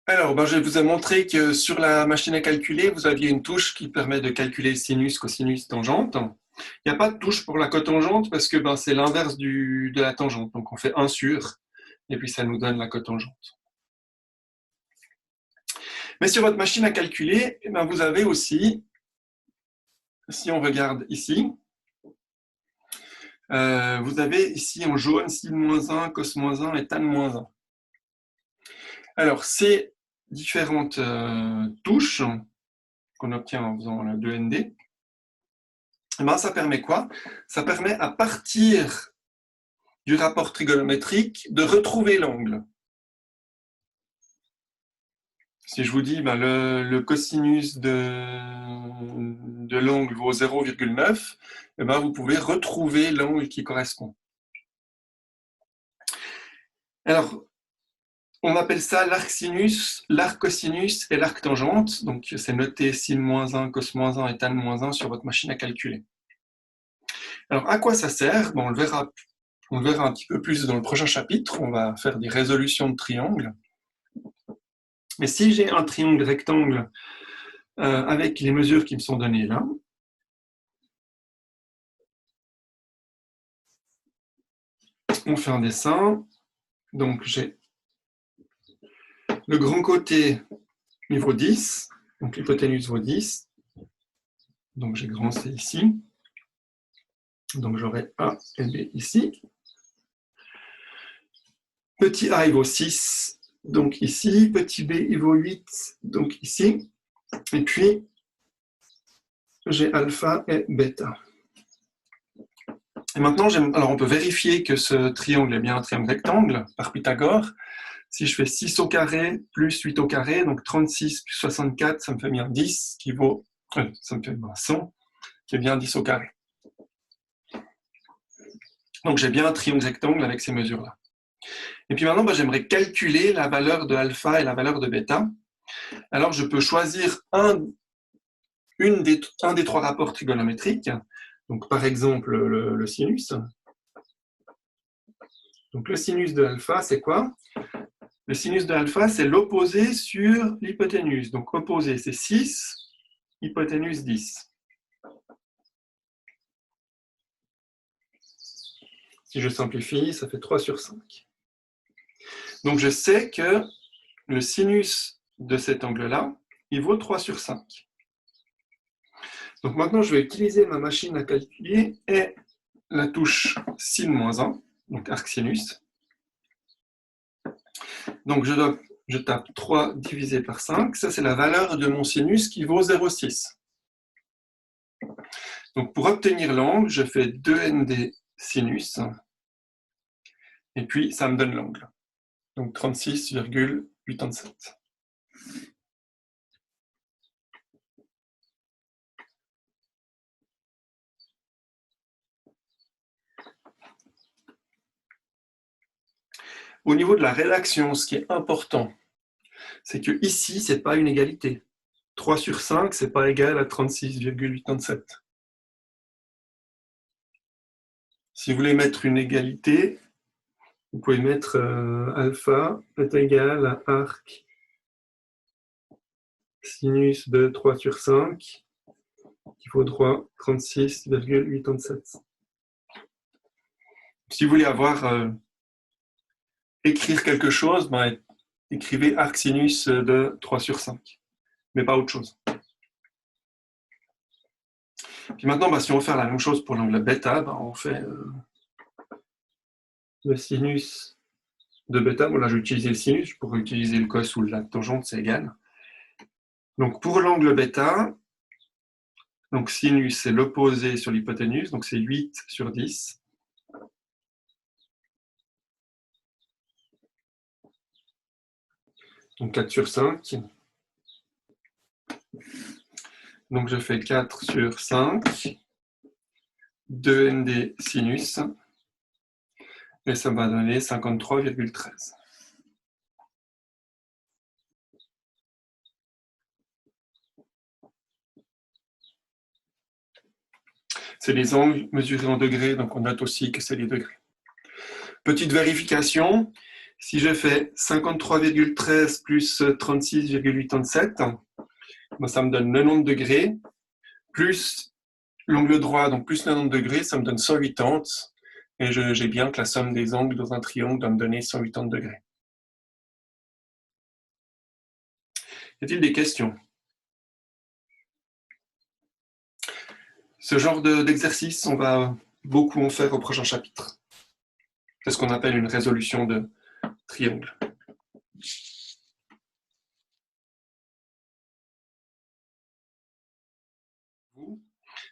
Alors, je vous ai montré que sur la machine à calculer, vous aviez une touche qui permet de calculer sinus, cosinus, tangente. Il n'y a pas de touche pour la cotangente parce que c'est l'inverse de la tangente. Donc, on fait 1 sur, et puis ça nous donne la cotangente. Mais sur votre machine à calculer, vous avez aussi, si on regarde ici, vous avez ici en jaune sin-1, cos-1 et tan-1. Alors, ces différentes touches qu'on obtient en faisant le 2ND, ça permet quoi? Ça permet, à partir du rapport trigonométrique, de retrouver l'angle. Si je vous dis le cosinus de l'angle vaut 0,9, vous pouvez retrouver l'angle qui correspond. Alors, on appelle ça l'arc sinus, l'arc cosinus et l'arc tangente. Donc, c'est noté sin-1, cos-1 et tan-1 sur votre machine à calculer. Alors, à quoi ça sert? On le verra un petit peu plus dans le prochain chapitre. On va faire des résolutions de triangles. Mais si j'ai un triangle rectangle avec les mesures qui me sont données là, on fait un dessin. Donc, j'ai le grand côté, il vaut 10. Donc, l'hypoténuse vaut 10. Donc, j'ai grand C ici. Donc, j'aurai A et B ici. Petit a, il vaut 6, donc ici. Petit b, il vaut 8, donc ici. Et puis, j'ai alpha et bêta. Et maintenant, alors on peut vérifier que ce triangle est bien un triangle rectangle par Pythagore. Si je fais 6 au carré plus 8 au carré, donc 36 plus 64, ça me fait bien 10, qui vaut, ça me fait bien 100, qui est bien 10 au carré. Donc j'ai bien un triangle rectangle avec ces mesures-là. Et puis maintenant, j'aimerais calculer la valeur de alpha et la valeur de bêta. Alors je peux choisir un des trois rapports trigonométriques. Donc par exemple le sinus. Donc le sinus de alpha, c'est quoi? Le sinus de alpha, c'est l'opposé sur l'hypoténuse. Donc opposé, c'est 6, hypoténuse 10. Si je simplifie, ça fait 3 sur 5. Donc je sais que le sinus de cet angle-là, il vaut 3 sur 5. Donc maintenant, je vais utiliser ma machine à calculer et la touche sin-1, donc arc sinus. Donc je tape 3 divisé par 5. Ça, c'est la valeur de mon sinus qui vaut 0,6. Donc pour obtenir l'angle, je fais 2ND sinus. Et puis, ça me donne l'angle. Donc 36,87. Au niveau de la rédaction, ce qui est important, c'est que ici, ce n'est pas une égalité. 3 sur 5, ce n'est pas égal à 36,87. Si vous voulez mettre une égalité, vous pouvez mettre alpha est égal à arc sinus de 3 sur 5, qui vaudra 36,87. Si vous voulez écrire quelque chose, écrivez arc sinus de 3 sur 5, mais pas autre chose. Puis maintenant, si on veut faire la même chose pour l'angle bêta, on fait le sinus de bêta. Bon, là, je vais utiliser le sinus, je pourrais utiliser le cos ou la tangente, c'est égal. Donc, pour l'angle bêta, donc sinus, c'est l'opposé sur l'hypoténuse, donc c'est 8 sur 10. Donc 4 sur 5. Donc je fais 4 sur 5, 2ND sinus, et ça va donner 53,13. C'est les angles mesurés en degrés, donc on note aussi que c'est les degrés. Petite vérification, Si je fais 53,13 plus 36,87, ça me donne 90 degrés, plus l'angle droit, donc plus 90 degrés, ça me donne 180. Et j'ai bien que la somme des angles dans un triangle doit me donner 180 degrés. Y a-t-il des questions? Ce genre d'exercice, on va beaucoup en faire au prochain chapitre. C'est ce qu'on appelle une résolution de triangle.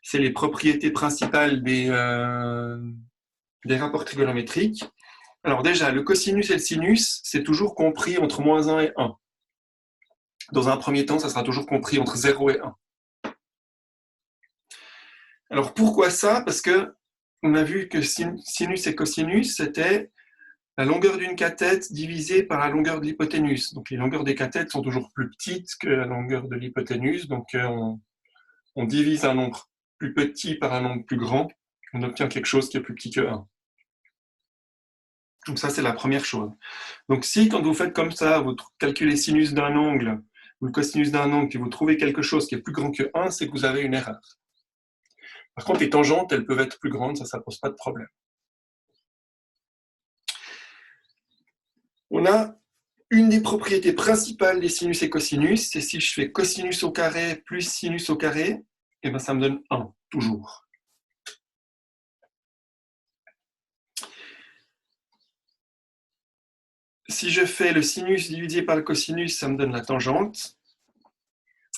C'est les propriétés principales des rapports trigonométriques. Alors déjà, le cosinus et le sinus, c'est toujours compris entre -1 et 1. Dans un premier temps, ça sera toujours compris entre 0 et 1. Alors pourquoi ça? Parce que on a vu que sinus et cosinus, c'était la longueur d'une cathète divisée par la longueur de l'hypoténuse. Donc les longueurs des cathètes sont toujours plus petites que la longueur de l'hypoténuse, donc on divise un nombre plus petit par un nombre plus grand, on obtient quelque chose qui est plus petit que 1. Donc ça, c'est la première chose. Donc si, quand vous faites comme ça, vous calculez sinus d'un angle ou le cosinus d'un angle, et vous trouvez quelque chose qui est plus grand que 1, c'est que vous avez une erreur. Par contre, les tangentes, elles peuvent être plus grandes, ça ne pose pas de problème. On a une des propriétés principales des sinus et cosinus, c'est si je fais cosinus au carré plus sinus au carré, et ça me donne 1, toujours. Si je fais le sinus divisé par le cosinus, ça me donne la tangente.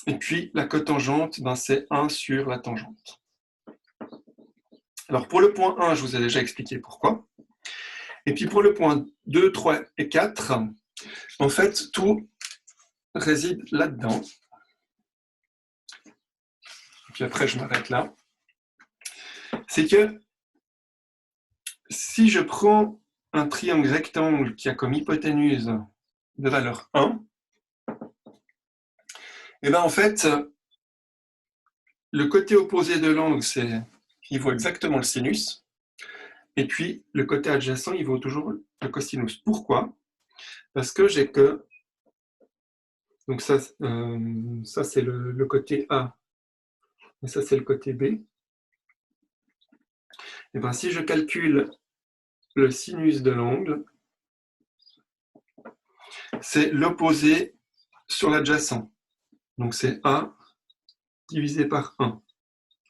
Et puis la cotangente, c'est 1 sur la tangente. Alors pour le point 1, je vous ai déjà expliqué pourquoi. Et puis pour le point 2, 3 et 4, en fait, tout réside là-dedans. Et puis après, je m'arrête là. C'est que si je prends un triangle rectangle qui a comme hypoténuse de valeur 1, et bien en fait, le côté opposé de l'angle, il vaut exactement le sinus, et puis le côté adjacent, il vaut toujours le cosinus. Pourquoi? Parce que j'ai que... Donc ça c'est le côté A, et ça c'est le côté B. Et bien si je calcule le sinus de l'angle, c'est l'opposé sur l'adjacent. Donc c'est A divisé par 1.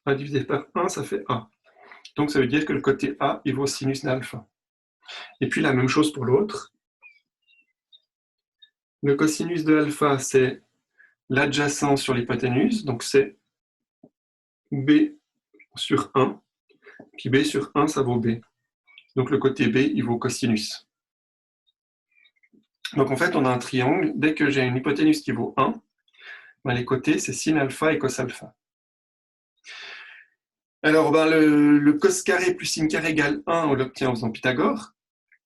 A divisé par 1, ça fait A. Donc ça veut dire que le côté A, il vaut sinus d'alpha. Et puis la même chose pour l'autre. Le cosinus de alpha, c'est l'adjacent sur l'hypoténuse, donc c'est B sur 1. Puis B sur 1, ça vaut B. Donc le côté B, il vaut cosinus. Donc en fait, on a un triangle. Dès que j'ai une hypoténuse qui vaut 1, les côtés, c'est sin alpha et cos alpha. Alors, le cos carré plus sin carré égale 1, on l'obtient en faisant Pythagore.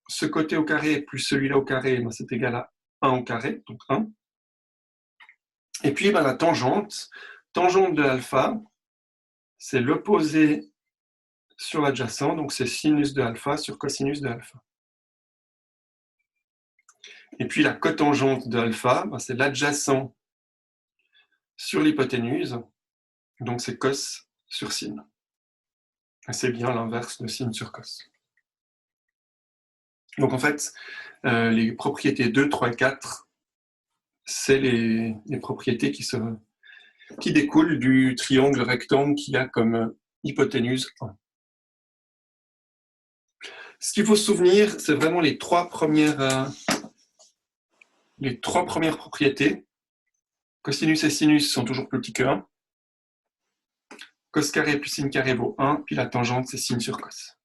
Ce côté au carré plus celui-là au carré, c'est égal à 1 au carré, donc 1. Et puis la tangente de alpha, c'est l'opposé sur l'adjacent, donc c'est sinus de alpha sur cosinus de alpha. Et puis la cotangente de alpha, c'est l'adjacent sur l'hypoténuse, donc c'est cos sur sin. C'est bien l'inverse de sin sur cos. Donc en fait, les propriétés 2, 3 et 4, c'est les propriétés qui découlent du triangle rectangle qui a comme hypoténuse 1. Ce qu'il faut se souvenir, c'est vraiment les trois premières propriétés. Cosinus et sinus sont toujours plus petits que 1. Cos carré plus sin carré vaut 1, puis la tangente, c'est sin sur cos.